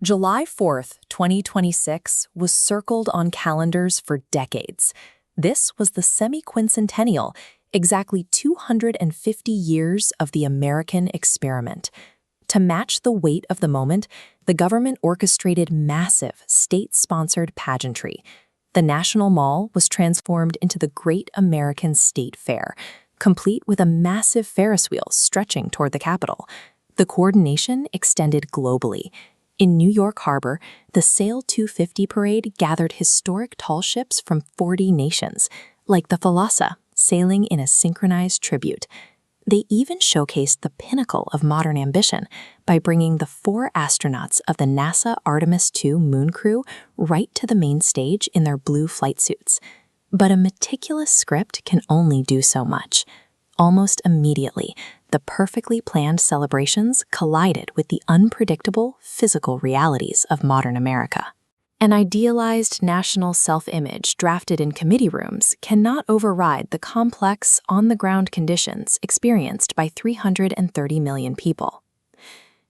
July 4th, 2026 was circled on calendars for decades. This was the semi-quincentennial, exactly 250 years of the American experiment. To match the weight of the moment, the government orchestrated massive, state-sponsored pageantry. The National Mall was transformed into the Great American State Fair, complete with a massive Ferris wheel stretching toward the Capitol. The coordination extended globally. In New York Harbor, the Sail 250 parade gathered historic tall ships from 40 nations, like the Thalassa, sailing in a synchronized tribute. They even showcased the pinnacle of modern ambition by bringing the 4 astronauts of the NASA Artemis II moon crew right to the main stage in their blue flight suits. But a meticulous script can only do so much. Almost immediately, the perfectly planned celebrations collided with the unpredictable physical realities of modern America. An idealized national self-image drafted in committee rooms cannot override the complex, on-the-ground conditions experienced by 330 million people.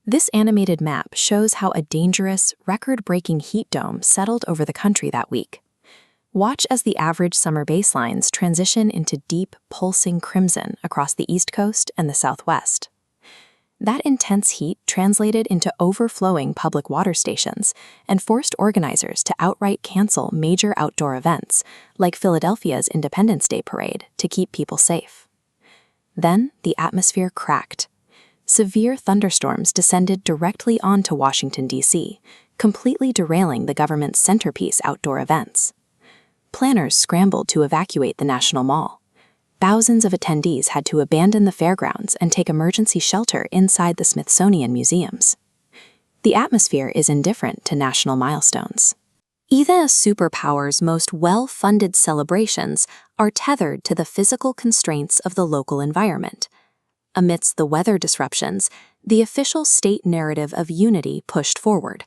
This animated map shows how a dangerous, record-breaking heat dome settled over the country that week. Watch as the average summer baselines transition into deep, pulsing crimson across the East Coast and the Southwest. That intense heat translated into overflowing public water stations and forced organizers to outright cancel major outdoor events, like Philadelphia's Independence Day parade, to keep people safe. Then the atmosphere cracked. Severe thunderstorms descended directly onto Washington, D.C., completely derailing the government's centerpiece outdoor events. Planners scrambled to evacuate the National Mall. Thousands of attendees had to abandon the fairgrounds and take emergency shelter inside the Smithsonian museums. The atmosphere is indifferent to national milestones. Even a superpower's most well-funded celebrations are tethered to the physical constraints of the local environment. Amidst the weather disruptions, the official state narrative of unity pushed forward.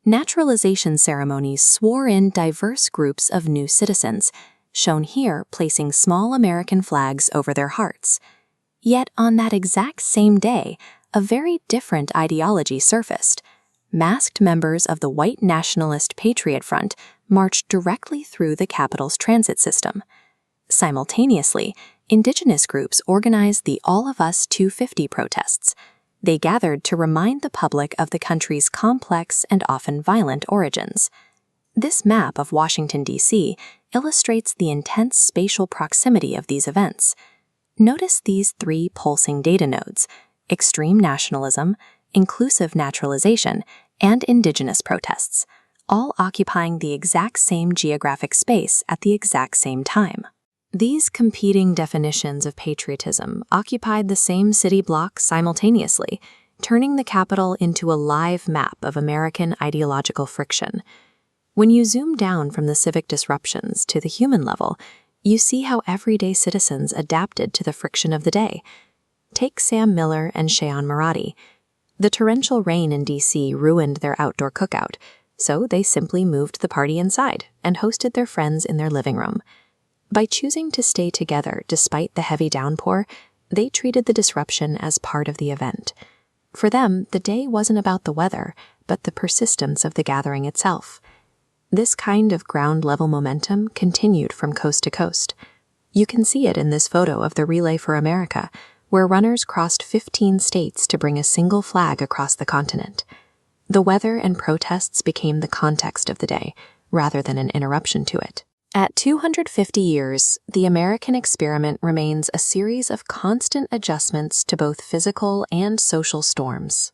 Naturalization ceremonies swore in diverse groups of new citizens, shown here placing small American flags over their hearts. Yet on that exact same day, a very different ideology surfaced. Masked members of the white nationalist Patriot Front marched directly through the Capitol's transit system. Simultaneously, indigenous groups organized the All of Us 250 protests. They gathered to remind the public of the country's complex and often violent origins. This map of Washington, D.C. illustrates the intense spatial proximity of these events. Notice these 3 pulsing data nodes: extreme nationalism, inclusive naturalization, and indigenous protests, all occupying the exact same geographic space at the exact same time. These competing definitions of patriotism occupied the same city block simultaneously, turning the Capitol into a live map of American ideological friction. When you zoom down from the civic disruptions to the human level, you see how everyday citizens adapted to the friction of the day. Take Sam Miller and Cheyenne Marati. The torrential rain in D.C. ruined their outdoor cookout, so they simply moved the party inside and hosted their friends in their living room. By choosing to stay together despite the heavy downpour, they treated the disruption as part of the event. For them, the day wasn't about the weather, but the persistence of the gathering itself. This kind of ground-level momentum continued from coast to coast. You can see it in this photo of the Relay for America, where runners crossed 15 states to bring a single flag across the continent. The weather and protests became the context of the day, rather than an interruption to it. At 250 years, the American experiment remains a series of constant adjustments to both physical and social storms.